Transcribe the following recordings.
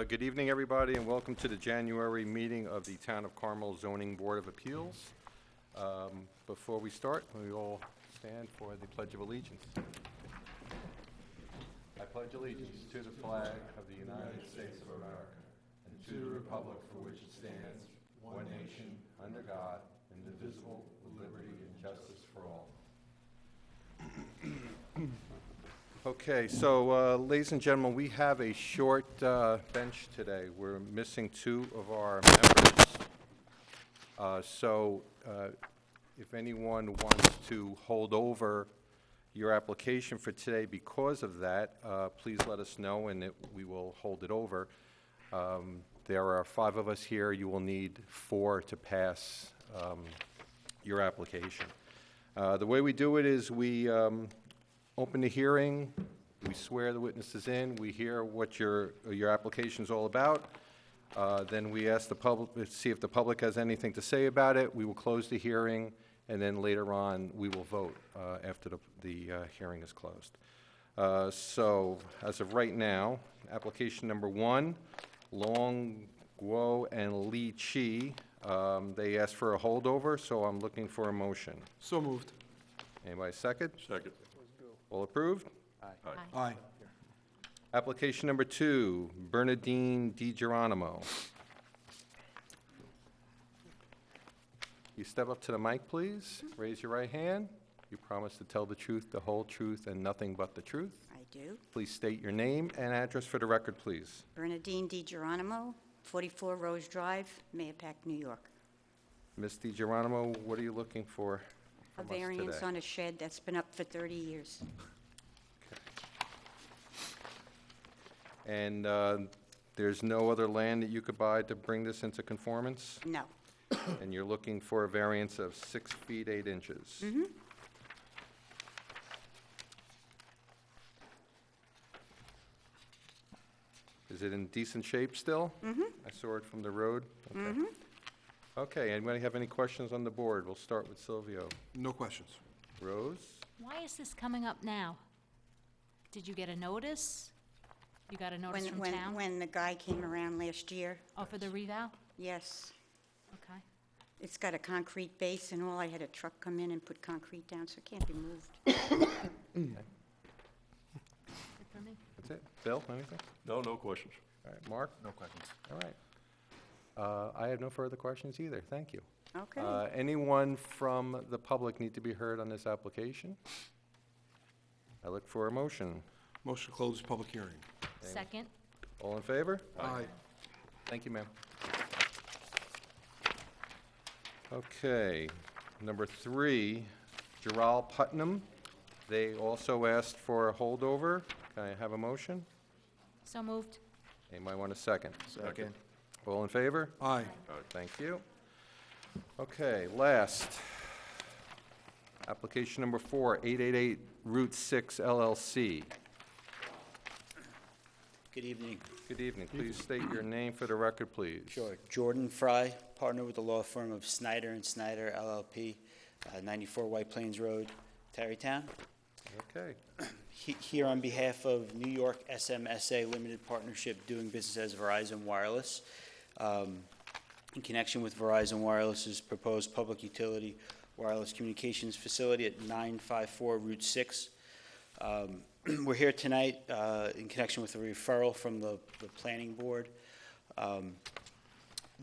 Good evening, everybody, and welcome to the January meeting of the Town of Carmel Zoning Board of Appeals. Before we start, we all stand for the Pledge of Allegiance. I pledge allegiance to the flag of the United States of America and to the republic for which it stands, one nation, under God, indivisible, with liberty and justice for all. Okay, so ladies and gentlemen, we have a short bench today. We're missing two of our members. If anyone wants to hold over your application for today because of that, please let us know and we will hold it over. There are 5 of us here. You will need 4 to pass your application. The way we do it is we open the hearing, we swear the witnesses in, we hear what your application is all about, then we ask the public, see if the public has anything to say about it. We will close the hearing, and then later on we will vote after the hearing is closed. So as of right now, application number 1, Long Guo and Li Chi, they asked for a holdover, so I'm looking for a motion. So moved. Anybody second? Second. All approved? Aye. Aye. Application number 2, Bernadine DiGeronimo. You step up to the mic, please. Raise your right hand. You promise to tell the truth, the whole truth, and nothing but the truth. I do. Please state your name and address for the record, please. Bernadine DiGeronimo, 44 Rose Drive, Mahopac, New York. Ms. DiGeronimo, what are you looking for A from us variance today? on a shed that's been up for 30 years. And there's no other land that you could buy to bring this into conformance? No. And you're looking for a variance of 6 feet 8 inches? Mm-hmm. Is it in decent shape still? Mm-hmm. I saw it from the road? Okay. Mm-hmm. Okay, anybody have any questions on the board? We'll start with Silvio. No questions. Rose? Why is this coming up now? Did you get a notice? You got a notice from town? When the guy came around last year, Oh, for the revow? yes. Okay. It's got a concrete base and all. I had a truck come in and put concrete down, so it can't be moved. Good for me. That's it? Bill, anything? No questions. All right, Mark? No questions. All right. I have no further questions either. Thank you. Okay. Anyone from the public need to be heard on this application? I look for a motion. Motion to close public hearing. Second? All in favor? Aye. Thank you, ma'am. Okay, number 3, Gerald Putnam. They also asked for a holdover. Can I have a motion? So moved. Anybody want a second? Second. All in favor? Aye. Thank you. Okay, last. Application number 4, 888 Route 6 LLC. Good evening. Good evening. Please state your name for the record, please. Sure. Jordan Fry, partner with the law firm of Snyder and Snyder LLP, 94 White Plains Road, Tarrytown. Okay. Here on behalf of New York SMSA Limited Partnership doing business as Verizon Wireless. In connection with Verizon Wireless's proposed public utility wireless communications facility at 954 Route 6. We're here tonight in connection with a referral from the planning board.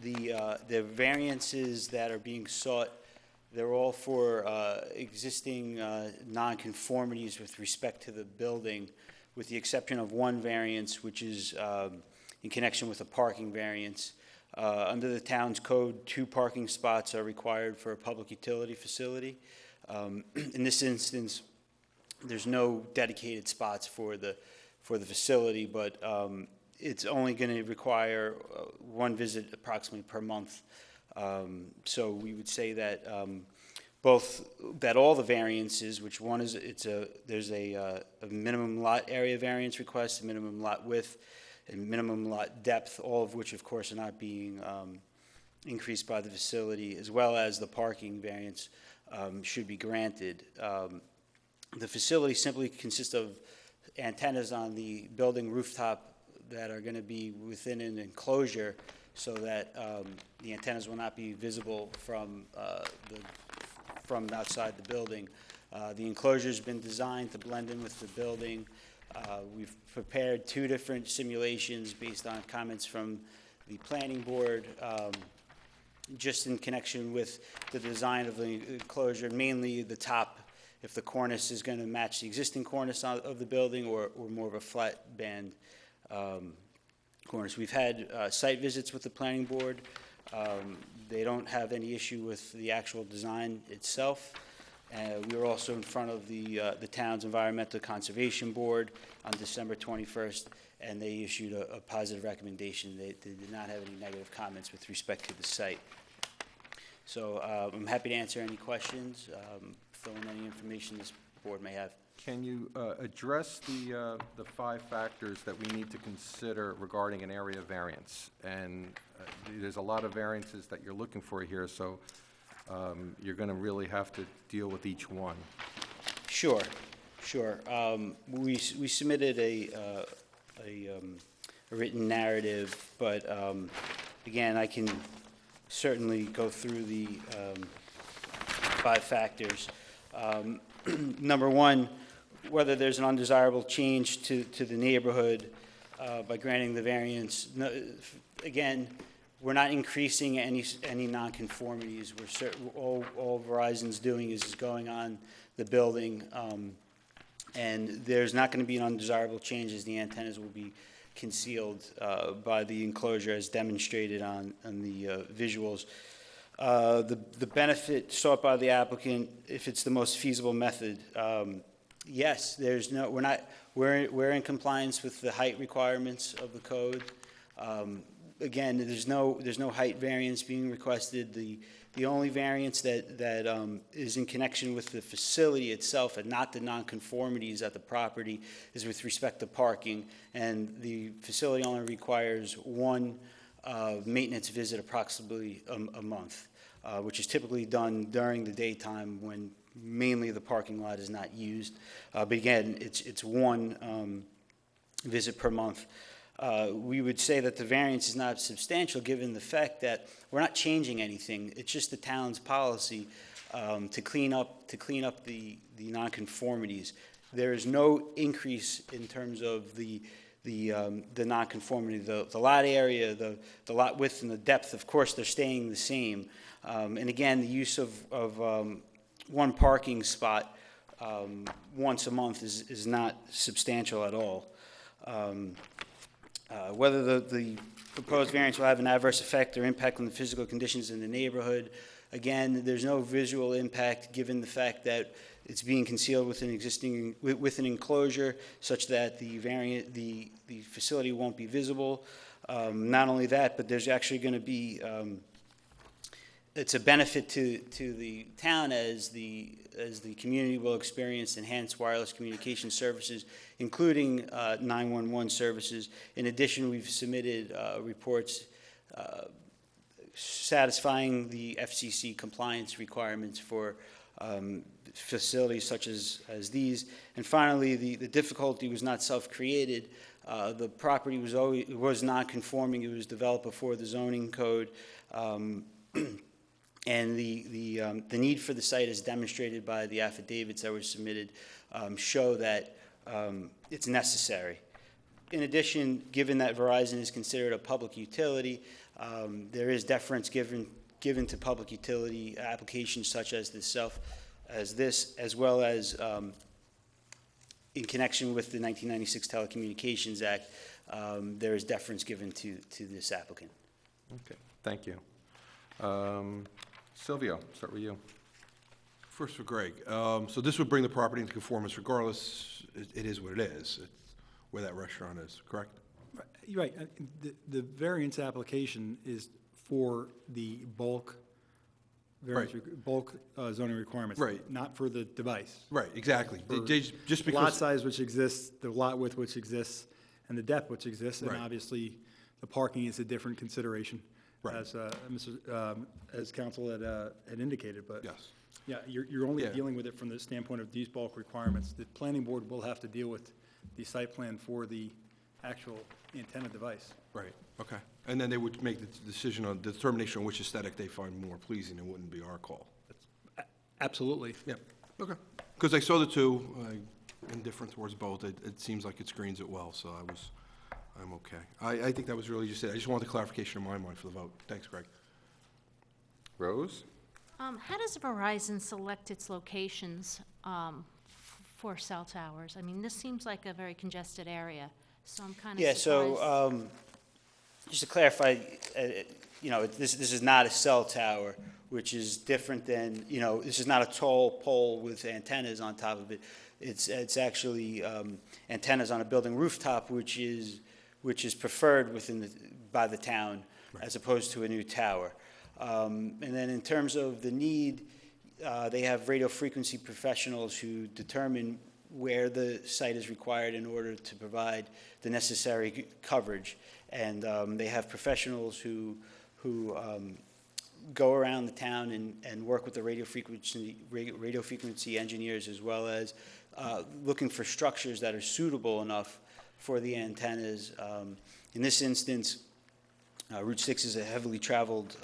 The variances that are being sought, they're all for existing nonconformities with respect to the building, with the exception of one variance, which is in connection with a parking variance. Under the town's code, 2 parking spots are required for a public utility facility. In this instance, there's no dedicated spots for the facility, but it's only going to require 1 visit approximately per month. So we would say that all the variances, which one is there's a minimum lot area variance request, a minimum lot width, and minimum lot depth, all of which, of course, are not being increased by the facility, as well as the parking variance should be granted. The facility simply consists of antennas on the building rooftop that are going to be within an enclosure so that the antennas will not be visible from outside the building. The enclosure's been designed to blend in with the building. We've prepared 2 different simulations based on comments from the planning board, just in connection with the design of the enclosure, mainly the top, if the cornice is going to match the existing cornice of the building or more of a flat band cornice. We've had site visits with the planning board. They don't have any issue with the actual design itself. We were also in front of the town's Environmental Conservation Board on December 21st, and they issued a positive recommendation. They did not have any negative comments with respect to the site. So I'm happy to answer any questions, fill in any information this board may have. Can you address the 5 factors that we need to consider regarding an area variance? And there's a lot of variances that you're looking for here, so you're going to really have to deal with each one. Sure. We submitted a written narrative, but again, I can certainly go through the 5 factors. Number 1, whether there's an undesirable change to the neighborhood by granting the variance. No, again, we're not increasing any nonconformities. All Verizon's doing is going on the building, and there's not going to be an undesirable change as the antennas will be concealed by the enclosure as demonstrated on the visuals. The benefit sought by the applicant, if it's the most feasible method, yes, we're in compliance with the height requirements of the code. Again, there's no height variance being requested. The only variance that is in connection with the facility itself and not the nonconformities at the property is with respect to parking. And the facility only requires 1 maintenance visit approximately a month, which is typically done during the daytime when mainly the parking lot is not used. But again, it's 1 visit per month. We would say that the variance is not substantial given the fact that we're not changing anything. It's just the town's policy to clean up the nonconformities. There is no increase in terms of the nonconformity. The lot area, the lot width and the depth, of course, they're staying the same. And again, the use of 1 parking spot once a month is not substantial at all. Whether the proposed variance will have an adverse effect or impact on the physical conditions in the neighborhood, again, there's no visual impact given the fact that it's being concealed with an enclosure such that the facility won't be visible. Not only that, but there's actually going to be it's a benefit to the town as the community will experience enhanced wireless communication services, including 911 services. In addition, we've submitted reports satisfying the FCC compliance requirements for facilities such as these. And finally, the difficulty was not self-created. The property was not conforming. It was developed before the zoning code. And the need for the site, as demonstrated by the affidavits that were submitted, show that it's necessary. In addition, given that Verizon is considered a public utility, there is deference given to public utility applications such as this, as well as in connection with the 1996 Telecommunications Act, there is deference given to this applicant. Okay, thank you. Silvio, start with you. First for Greg. So this would bring the property into conformance regardless, it is what it is, it's where that restaurant is, correct? You're right. The variance application is for the bulk variance, bulk zoning requirements. Right. Not for the device. Right, exactly. For Just the lot because, size which exists, the lot width which exists, and the depth which exists, and Right. obviously the parking is a different consideration. Right. As council had indicated, but. yes, Yeah, you're only Yeah. dealing with it from the standpoint of these bulk requirements. The planning board will have to deal with the site plan for the actual antenna device. Right, okay. And then they would make the decision on, the determination on which aesthetic they find more pleasing. It wouldn't be our call. Absolutely. Yep, okay. Because I saw the two, indifferent towards both. It seems like it screens it well, so I'm okay. I think that was really just it. I just wanted the clarification in my mind for the vote. Thanks, Greg. Rose? How does Verizon select its locations for cell towers? I mean, this seems like a very congested area, so I'm kind of Yeah, surprised. so, just to clarify, you know, this is not a cell tower, which is different than, you know, this is not a tall pole with antennas on top of it. It's actually antennas on a building rooftop, which is preferred by the town as opposed to a new tower. And then in terms of the need, they have radio frequency professionals who determine where the site is required in order to provide the necessary coverage. And they have professionals who go around the town and work with the radio frequency engineers, as well as looking for structures that are suitable enough for the antennas. In this instance, Route 6 is a heavily traveled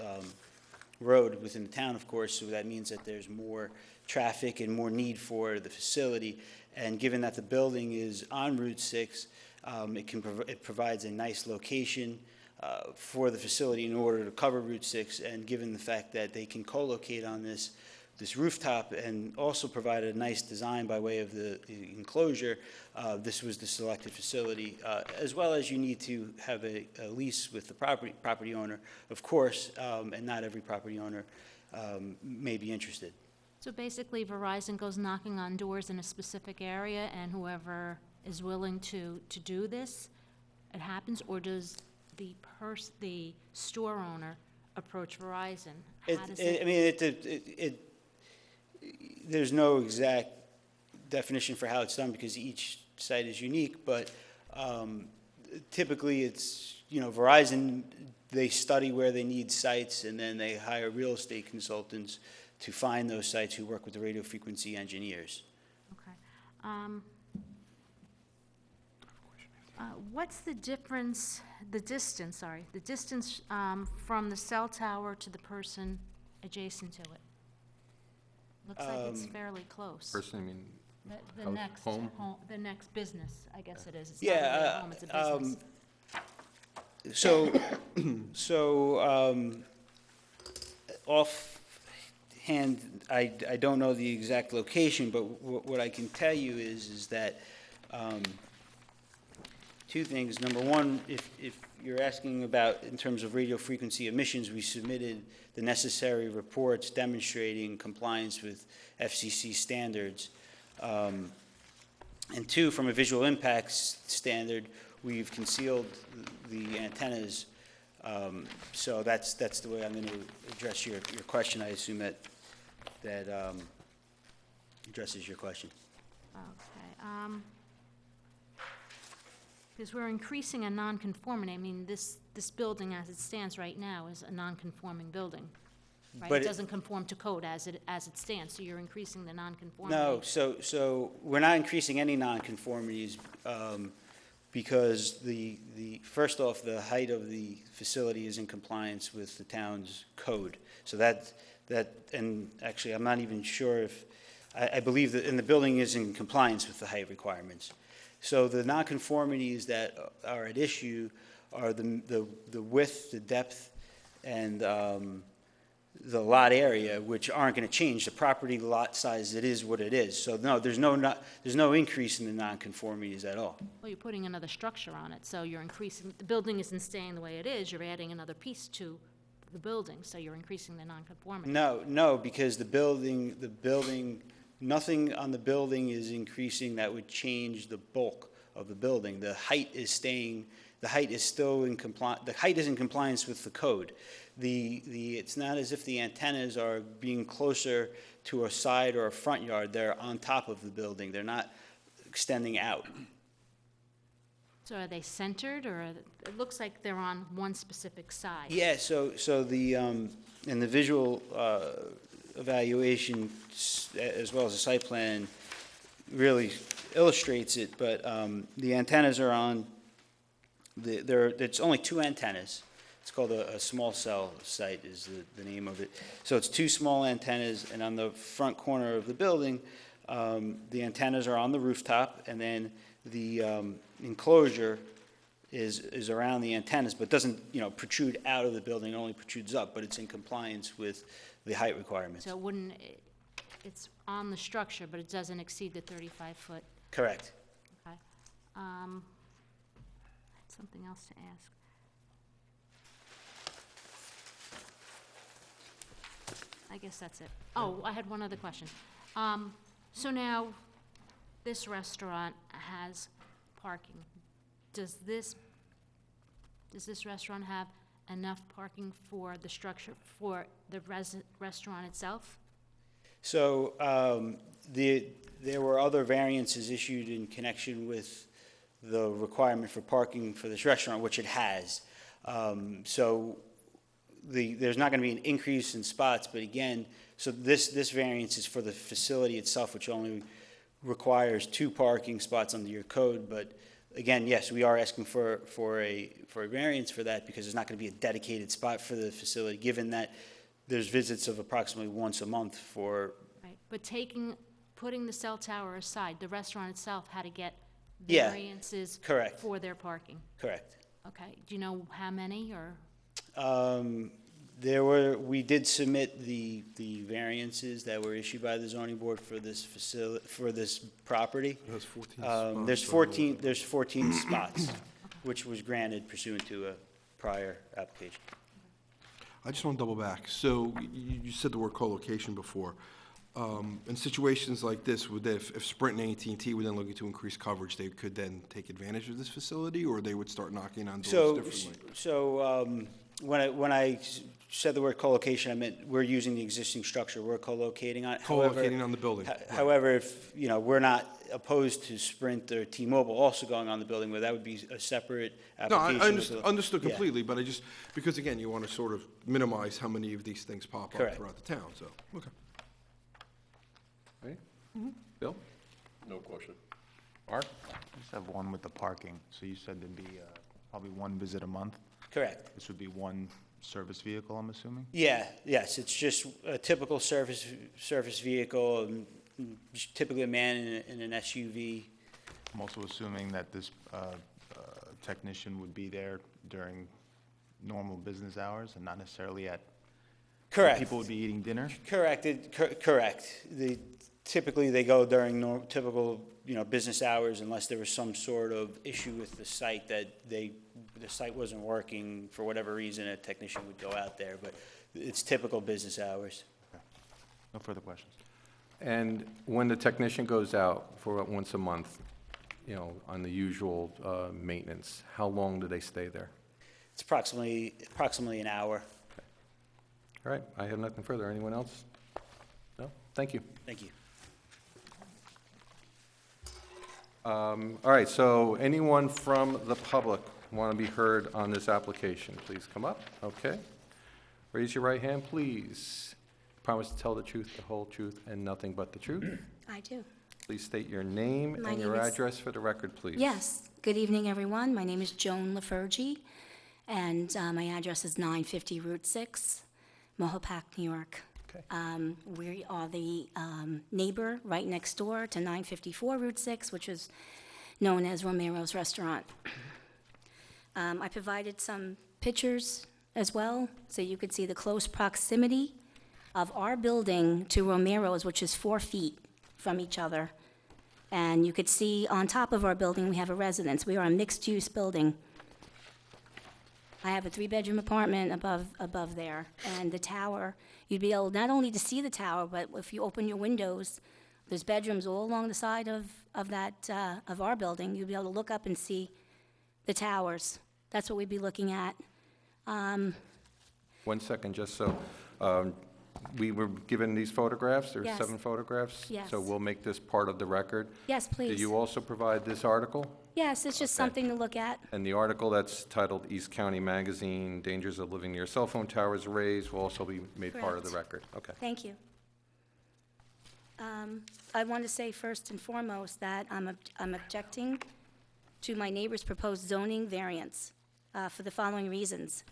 road within the town, of course, so that means that there's more traffic and more need for the facility. And given that the building is on Route 6, it provides a nice location for the facility in order to cover Route 6, and given the fact that they can co-locate on this rooftop and also provide a nice design by way of the enclosure, this was the selected facility, as well as you need to have a lease with the property owner, of course, and not every property owner may be interested. So basically, Verizon goes knocking on doors in a specific area, and whoever is willing to do this, it happens, or does the store owner approach Verizon? How does I mean, there's no exact definition for how it's done because each site is unique, but typically it's, you know, Verizon, they study where they need sites, and then they hire real estate consultants to find those sites who work with the radio frequency engineers. Okay. What's the distance from the cell tower to the person adjacent to it? Looks like it's fairly close. Person, I mean, The house, next home? the next business, I guess it is. It's not really a Yeah, home, it's a business. So offhand, I don't know the exact location, but what I can tell you is that two things. Number one, if you're asking about in terms of radio frequency emissions, we submitted the necessary reports demonstrating compliance with FCC standards. And two, from a visual impacts standard, we've concealed the antennas. So that's the way I'm going to address your question. I assume that addresses your question. Okay. Because we're increasing a nonconformity. I mean, this building as it stands right now is a nonconforming building, right? But It doesn't conform to code as it stands, so you're increasing the nonconformity. No, so we're not increasing any nonconformities because first off, the height of the facility is in compliance with the town's code. So that, and actually, I'm not even sure if, I believe that, and the building is in compliance with the height requirements. So the nonconformities that are at issue are the width, the depth, and the lot area, which aren't going to change. The property lot size, it is what it is. So no, there's no increase in the nonconformities at all. Well, you're putting another structure on it, so you're increasing, the building isn't staying the way it is, you're adding another piece to the building, so you're increasing the nonconformity. No, because the building, nothing on the building is increasing that would change the bulk of the building. The height is staying, the height is still in compliance, the height is in compliance with the code. It's not as if the antennas are being closer to a side or a front yard. They're on top of the building. They're not extending out. So are they centered, or it looks like they're on one specific side? Yeah, so the, in the visual evaluation, as well as the site plan, really illustrates it, but the antennas are on It's only 2 antennas. It's called a small cell site is the name of it. So it's 2 small antennas, and on the front corner of the building, the antennas are on the rooftop, and then the enclosure is around the antennas, but doesn't, protrude out of the building, it only protrudes up, but it's in compliance with the height requirements. So it wouldn't, it's on the structure, but it doesn't exceed the 35-foot, Correct. okay? I had something else to ask. I guess that's it. Oh, I had one other question. So now, this restaurant has parking. Does this restaurant have enough parking for the structure, for the restaurant itself? So there were other variances issued in connection with the requirement for parking for this restaurant, which it has. So there's not going to be an increase in spots, but again, so this variance is for the facility itself, which only requires 2 parking spots under your code. But again, yes, we are asking for a variance for that because there's not going to be a dedicated spot for the facility, given that there's visits of approximately once a month for. Right, but putting the cell tower aside, the restaurant itself had to get Yeah, variances correct. for their parking? Correct. Okay, do you know how many, or? We did submit the variances that were issued by the zoning board for this facility, for this property. It has 14 spots. There's 14 spots, which was granted pursuant to a prior application. I just want to double back. So you said the word co-location before. In situations like this, if Sprint and AT&T were then looking to increase coverage, they could then take advantage of this facility, or they would start knocking on doors differently? When I said the word co-location, I meant we're using the existing structure, we're co-locating on it. However- Co-locating on the building. Right. However, if, we're not opposed to Sprint or T-Mobile also going on the building, where that would be a separate No, application. I with the- understood Yeah. completely, but because again, you want to sort of minimize how many of these things pop up Correct. throughout the town, so, okay. Right? Bill? No question. Mark? I just have one with the parking. So you said there'd be probably 1 visit a month. Correct. This would be 1 service vehicle, I'm assuming? Yes, it's just a typical service vehicle, typically a man in an SUV. I'm also assuming that this technician would be there during normal business hours and not necessarily at... Correct. People would be eating dinner? Correct. Typically, they go during typical, business hours unless there was some sort of issue with the site that the site wasn't working for whatever reason, a technician would go out there, but it's typical business hours. No further questions. And when the technician goes out for once a month, on the usual maintenance, how long do they stay there? It's approximately an hour. All right, I have nothing further. Anyone else? No? Thank you. Thank you. All right, so anyone from the public want to be heard on this application, please come up. Okay. Raise your right hand, please. Promise to tell the truth, the whole truth, and nothing but the truth. I do. Please state your name My and your name is- address for the record, please. Yes. Good evening, everyone. My name is Joan Lafergie, and my address is 950 Route 6, Mahopac, New York. Okay. We are the neighbor right next door to 954 Route 6, which is known as Romero's Restaurant. I provided some pictures as well, so you could see the close proximity of our building to Romero's, which is 4 feet from each other. And you could see on top of our building, we have a residence. We are a mixed-use building. I have a 3-bedroom apartment above there, and the tower, you'd be able not only to see the tower, but if you open your windows, there's bedrooms all along the side of our building. You'd be able to look up and see the towers. That's what we'd be looking at. 1 second, just so, we were given these photographs, there's Yes. 7 photographs? Yes. So we'll make this part of the record. Yes, please. Did you also provide this article? Yes, it's just Okay. something to look at. And the article that's titled East County Magazine, Dangers of Living Near Cell Phone Towers Raised, will also be made part of the record. Okay. Thank you. I want to say first and foremost that I'm objecting to my neighbor's proposed zoning variance. for the following reasons.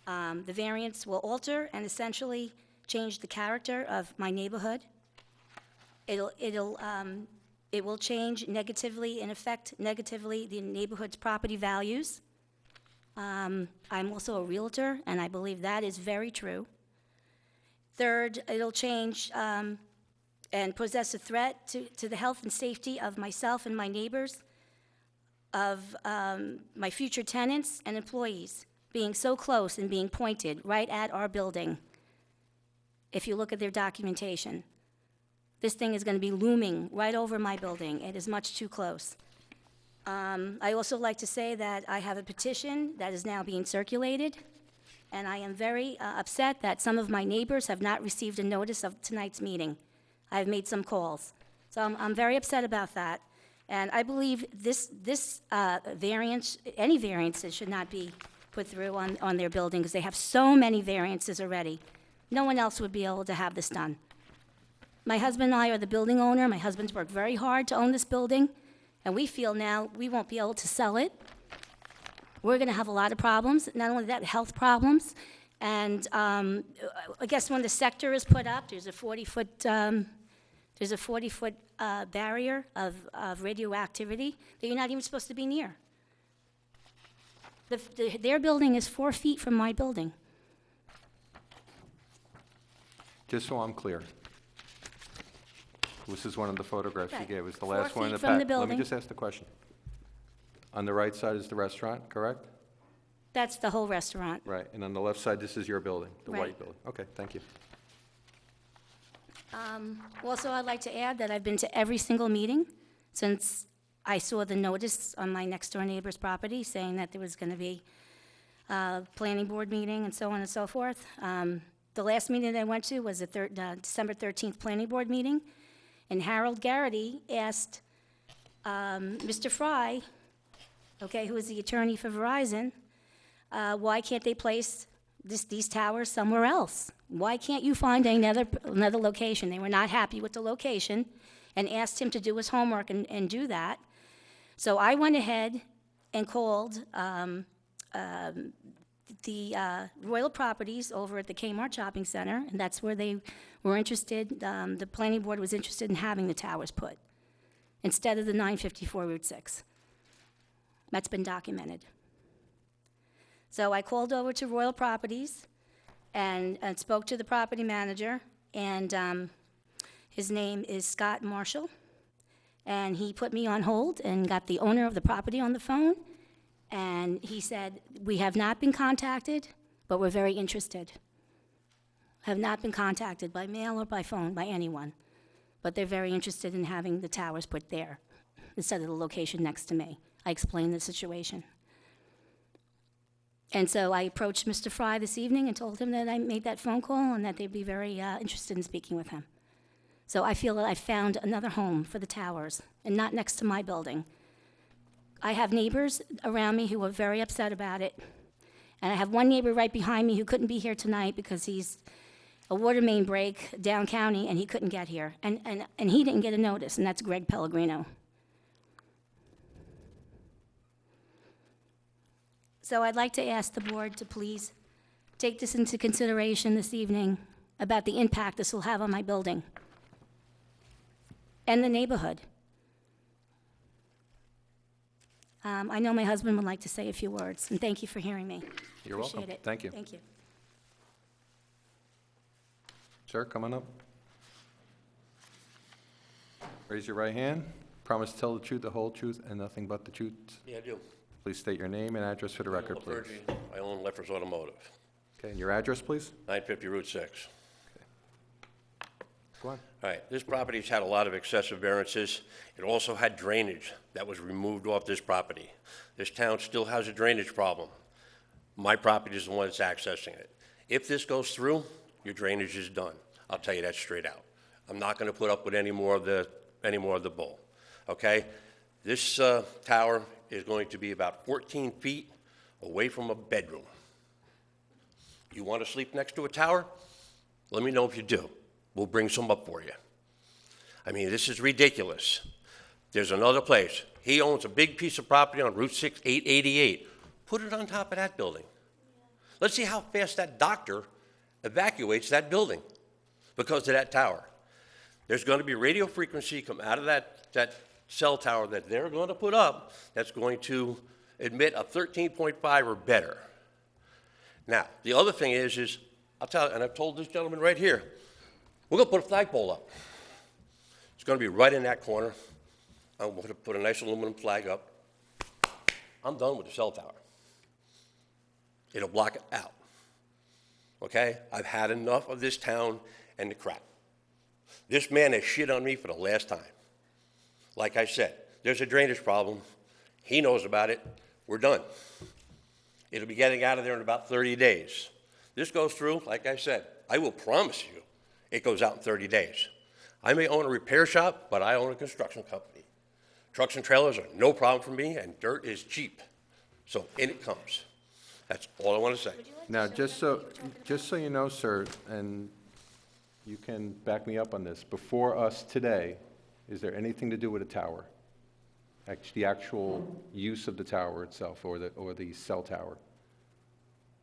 The variance will alter and essentially change the character of my neighborhood. It will change negatively and affect negatively the neighborhood's property values. I'm also a Realtor, and I believe that is very true. Third, it'll change and possess a threat to the health and safety of myself and my neighbors, of my future tenants and employees, being so close and being pointed right at our building. If you look at their documentation, this thing is going to be looming right over my building. It is much too close. I also like to say that I have a petition that is now being circulated, and I am very upset that some of my neighbors have not received a notice of tonight's meeting. I've made some calls. So I'm very upset about that. And I believe this variance, any variances should not be put through on their building because they have so many variances already. No one else would be able to have this done. My husband and I are the building owner. My husband's worked very hard to own this building, and we feel now we won't be able to sell it. We're going to have a lot of problems, not only that, health problems. And I guess when the sector is put up, there's a 40-foot barrier of radioactivity that you're not even supposed to be near. Their building is 4 feet from my building. Just so I'm clear, this is one of the photographs you Right. gave. It was the 4 last one in the feet from pack. the Let me building. just ask the question. On the right side is the restaurant, correct? That's the whole restaurant. Right, and on the left side, this is your building, the white Right. building. Okay, thank you. Also, I'd like to add that I've been to every single meeting since I saw the notice on my next-door neighbor's property saying that there was going to be a planning board meeting and so on and so forth. The last meeting that I went to was the December 13th planning board meeting, and Harold Garrity asked Mr. Fry, okay, who is the attorney for Verizon, why can't they place these towers somewhere else? Why can't you find another location? They were not happy with the location and asked him to do his homework and do that. So I went ahead and called the Royal Properties over at the Kmart Shopping Center, and that's where they were interested, the planning board was interested in having the towers put, instead of the 954 Route 6. That's been documented. So I called over to Royal Properties and spoke to the property manager, and his name is Scott Marshall, and he put me on hold and got the owner of the property on the phone, and he said, we have not been contacted, but we're very interested. Have not been contacted by mail or by phone by anyone, but they're very interested in having the towers put there instead of the location next to me. I explained the situation. And so I approached Mr. Fry this evening and told him that I made that phone call and that they'd be very interested in speaking with him. So I feel that I found another home for the towers and not next to my building. I have neighbors around me who are very upset about it. And I have one neighbor right behind me who couldn't be here tonight because he's a water main break down county and he couldn't get here. And he didn't get a notice, and that's Greg Pellegrino. So I'd like to ask the board to please take this into consideration this evening about the impact this will have on my building and the neighborhood. I know my husband would like to say a few words, and thank you for hearing me. You're welcome. Appreciate it. Thank you. Thank you. Sir, come on up. Raise your right hand. Promise to tell the truth, the whole truth, and nothing but the truth. Yeah, I do. Please state your name and address for the record, please. Lafergie. I own Leffers Automotive, Okay, and your address, please? 950 Route 6. Go on. All right, this property's had a lot of excessive variances. It also had drainage that was removed off this property. This town still has a drainage problem. My property is the one that's accessing it. If this goes through, your drainage is done. I'll tell you that straight out. I'm not going to put up with any more of the bull, okay? This tower is going to be about 14 feet away from a bedroom. You want to sleep next to a tower? Let me know if you do. We'll bring some up for you. I mean, this is ridiculous. There's another place. He owns a big piece of property on Route 6, 888, Put it on top of that building. Let's see how fast that doctor evacuates that building because of that tower. There's going to be radio frequency come out of that cell tower that they're going to put up that's going to emit a 13.5 or better. Now, the other thing is I'll tell you, and I've told this gentleman right here, we're going to put a flagpole up. It's going to be right in that corner. I'm going to put a nice aluminum flag up. I'm done with the cell tower. It'll block it out. Okay? I've had enough of this town and the crap. This man has shit on me for the last time. Like I said, there's a drainage problem. He knows about it. We're done. It'll be getting out of there in about 30 days. This goes through, like I said, I will promise you it goes out in 30 days. I may own a repair shop, but I own a construction company. Trucks and trailers are no problem for me, and dirt is cheap. So in it comes. That's all I want to say. Now, just so you know, sir, and you can back me up on this, before us today, is there anything to do with a tower? The actual use of the tower itself, or the cell tower?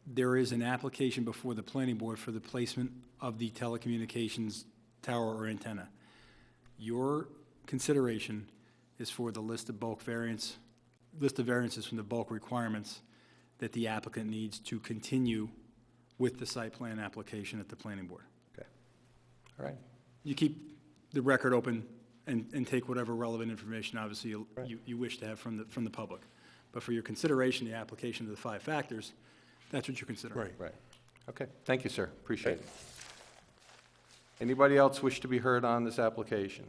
There is an application before the planning board for the placement of the telecommunications tower or antenna. Your consideration is for the list of variances from the bulk requirements that the applicant needs to continue with the site plan application at the planning board. Okay, all right. You keep the record open and take whatever relevant information, obviously, you wish to have from the public. But for your consideration, the application of the 5 factors, that's what you're considering. Right. Right. Okay, thank you, sir. Appreciate it. Anybody else wish to be heard on this application?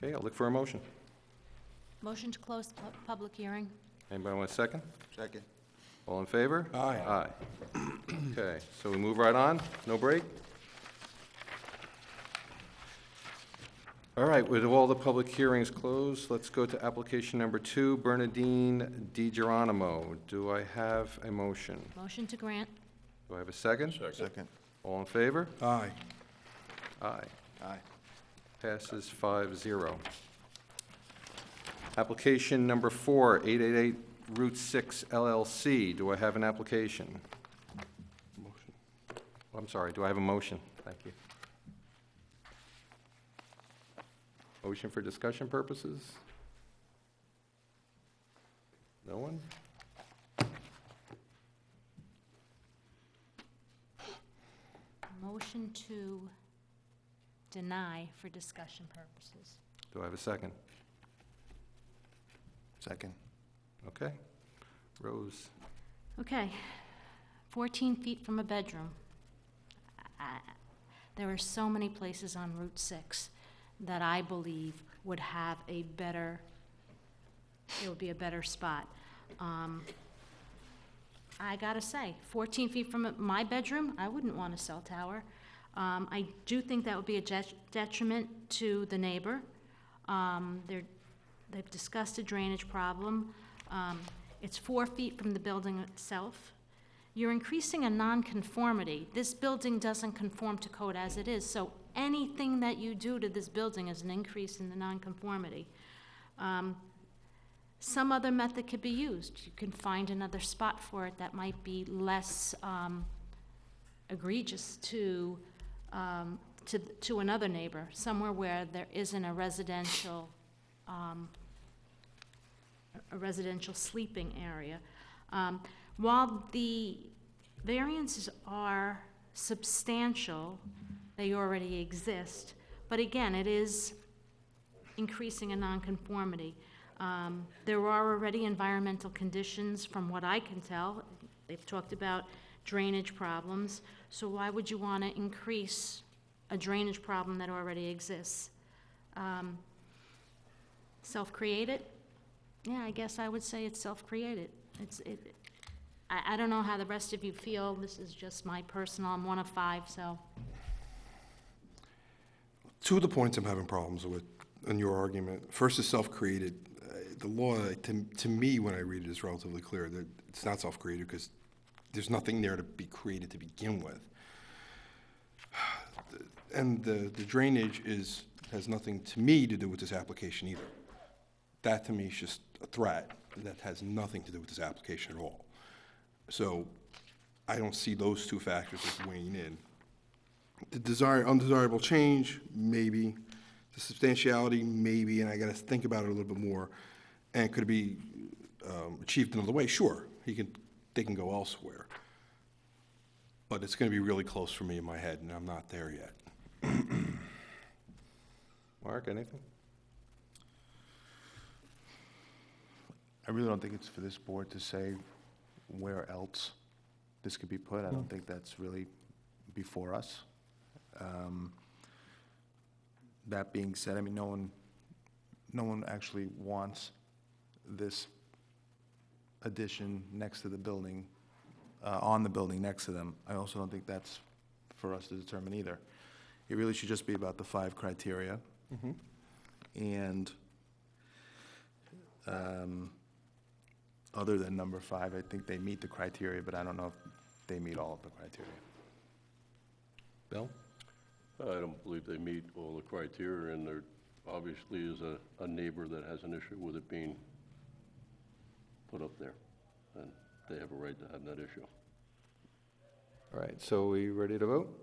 Okay, I'll look for a motion. Motion to close the public hearing? Anybody want a second? Second. All in favor? Aye. Aye. Okay, so we move right on? No break? All right, with all the public hearings closed, let's go to application number 2, Bernadine DiGeronimo. Do I have a motion? Motion to grant? Do I have a second? Second. All in favor? Aye. Aye. Aye. Passes 5-0. Application number 4, 888 Route 6 LLC. Do I have an application? Motion. I'm sorry, do I have a motion? Thank you. Motion for discussion purposes? No one? Motion to deny for discussion purposes. Do I have a second? Second. Okay. Rose? Okay, 14 feet from a bedroom. There are so many places on Route 6 that I believe would have it would be a better spot. I gotta say, 14 feet from my bedroom, I wouldn't want a cell tower. I do think that would be a detriment to the neighbor. They've discussed a drainage problem. It's 4 feet from the building itself. You're increasing a nonconformity. This building doesn't conform to code as it is, so anything that you do to this building is an increase in the nonconformity. Some other method could be used. You can find another spot for it that might be less egregious to another neighbor, somewhere where there isn't a residential sleeping area. While the variances are substantial, they already exist, but again, it is increasing a nonconformity. There are already environmental conditions, from what I can tell. They've talked about drainage problems, so why would you want to increase a drainage problem that already exists? Self-created? Yeah, I guess I would say it's self-created. I don't know how the rest of you feel. This is just my personal, I'm one of 5, so. 2 of the points I'm having problems with in your argument. First is self-created. The law, to me, when I read it, is relatively clear that it's not self-created because there's nothing there to be created to begin with. And the drainage has nothing, to me, to do with this application either. That, to me, is just a threat that has nothing to do with this application at all. So I don't see those two factors as weighing in. The undesirable change, maybe. The substantiality, maybe, and I gotta think about it a little bit more. And could it be achieved another way? Sure, they can go elsewhere. But it's gonna be really close for me in my head, and I'm not there yet. Mark, anything? I really don't think it's for this board to say where else this could be put. I don't think that's really before us. That being said, I mean, no one actually wants this addition next to the building, on the building next to them. I also don't think that's for us to determine either. It really should just be about the 5 criteria. And other than number 5, I think they meet the criteria, but I don't know if they meet all of the criteria. Bill? I don't believe they meet all the criteria, and there obviously is a neighbor that has an issue with it being put up there, and they have a right to have that issue. All right, so we ready to vote?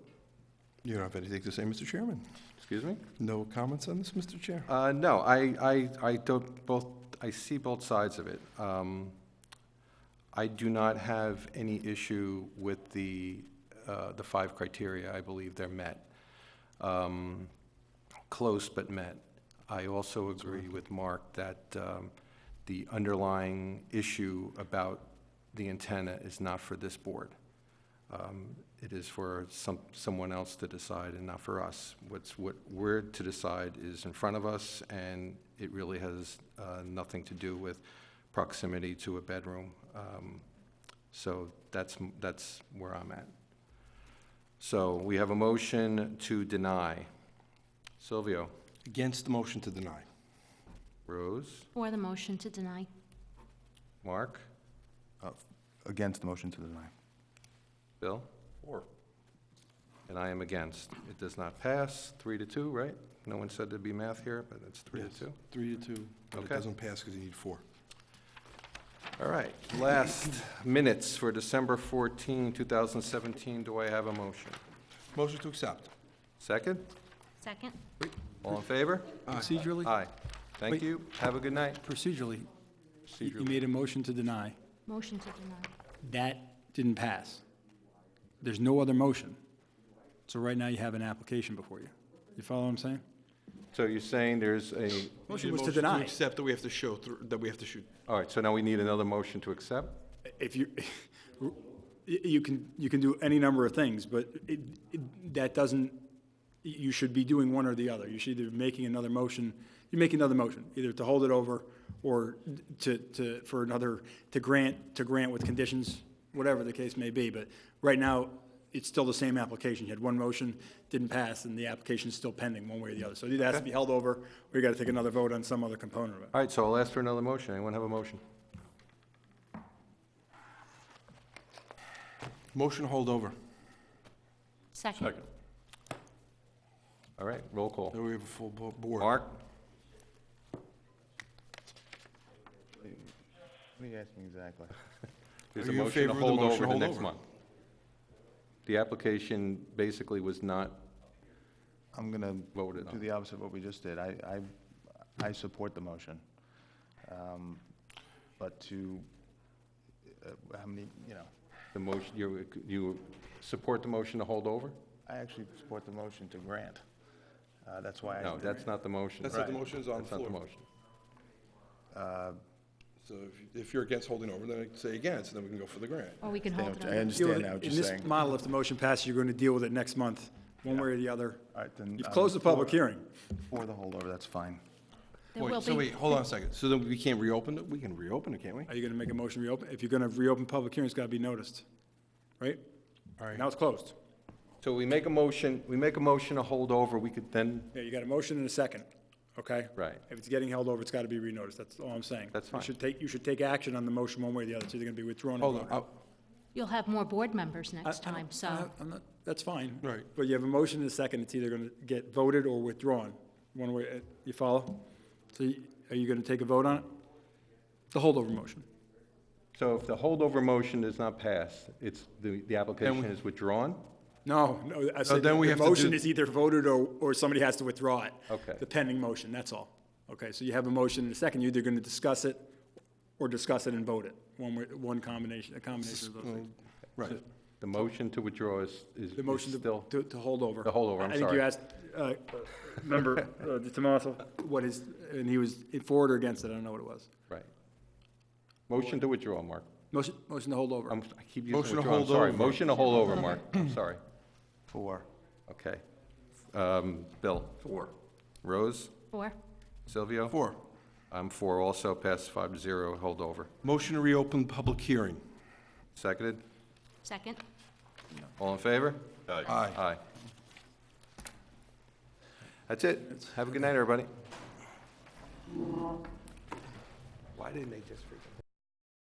You don't have anything to say, Mr. Chairman? Excuse me? No comments on this, Mr. Chair? No, I don't, I see both sides of it. I do not have any issue with the 5 criteria. I believe they're met. Close but met. I also agree with Mark that the underlying issue about the antenna is not for this board. It is for someone else to decide and not for us. What we're to decide is in front of us, and it really has nothing to do with proximity to a bedroom. So that's where I'm at. So we have a motion to deny. Silvio? Against the motion to deny. Rose? Or the motion to deny. Mark? Against the motion to deny. Bill? And I am against. It does not pass, 3-2, right? No one said there'd be math here, but it's 3-2. 3-2, but it Okay. doesn't pass because you need 4. All right, last minutes for December 14, 2017. Do I have a motion? Motion to accept. Second? Second? All in favor? Procedurally? Aye. Thank Wait. you. Have a good night. Procedurally, you made a motion to deny. Motion to deny. That didn't pass. There's no other motion. So right now you have an application before you. You follow what I'm saying? So you're saying there's a, Motion was to Motion to deny. accept that we have to show, that we have to shoot. all right, so now we need another motion to accept? If you, you can do any number of things, but that doesn't, you should be doing one or the other. You should either be making another motion, you make another motion, either to hold it over or for another, to grant with conditions, whatever the case may be. But right now, it's still the same application. You had one motion, didn't pass, and the application's still pending one way or the other. So it either has to be held over, or you got to take another vote on some other component of it. All right, so I'll ask for another motion. Anyone have a motion? Motion to hold over. Second? Second. All right, roll call. Then we have a full board. Mark? What are you asking exactly? There's Are a you in motion favor to of the hold motion over to to hold next over? month. The application basically was not, I'm going to Voted do on. the opposite of what we just did. I support the motion. But to, how many, the motion, you support the motion to hold over? I actually support the motion to grant. That's why I. No, that's not the motion. That's not the Right. motion is on the That's not the floor. motion. So if you're against holding over, then I say against, and then we can go for the grant. Or we can hold it I over. understand now what you're In this saying. model, if the motion passes, you're going to deal with it next month, one way or the other. All right, then. You've closed the public hearing. For the holdover, that's fine. There will So be, wait, hold on a second. So then we can't reopen it? We can reopen it, can't we? Are you going to make a motion to reopen? If you're going to reopen public hearing, it's got to be noticed, right? All right. Now it's closed. So we make a motion to hold over, we could then, Yeah, you got a motion and a second, okay? Right. If it's getting held over, it's got to be renoticed. That's all I'm saying. That's fine. You should take action on the motion one way or the other. It's either going to be withdrawn or Hold voted. on. you'll have more board members next time, so. That's fine. Right. But you have a motion and a second, it's either going to get voted or withdrawn, one way, you follow? So are you going to take a vote on it? The holdover motion. So if the holdover motion is not passed, it's, the application is withdrawn? No, I said then we the have to motion do- is either voted or somebody has to withdraw it. Okay. The pending motion, that's all. Okay, so you have a motion and a second, you're either going to discuss it or discuss it and vote it. One combination, a combination of those things. Right. The motion to withdraw is The motion still, to hold over. The holdover, I'm I think sorry. you asked, member Tomaso, what is, and he was for it or against it, I don't know what it was. right. Motion to withdraw, Mark. Motion to hold over. I keep using Motion to withdraw, I'm hold sorry. over. Motion to hold over, Mark, I'm sorry. 4. Okay. Bill? 4. Rose? 4. Silvio? 4. I'm 4 also, passes 5-0, hold over. Motion to reopen public hearing. Seconded? Second. All in favor? Aye. Aye. That's it. Have a good night, everybody. Why didn't they just freaking...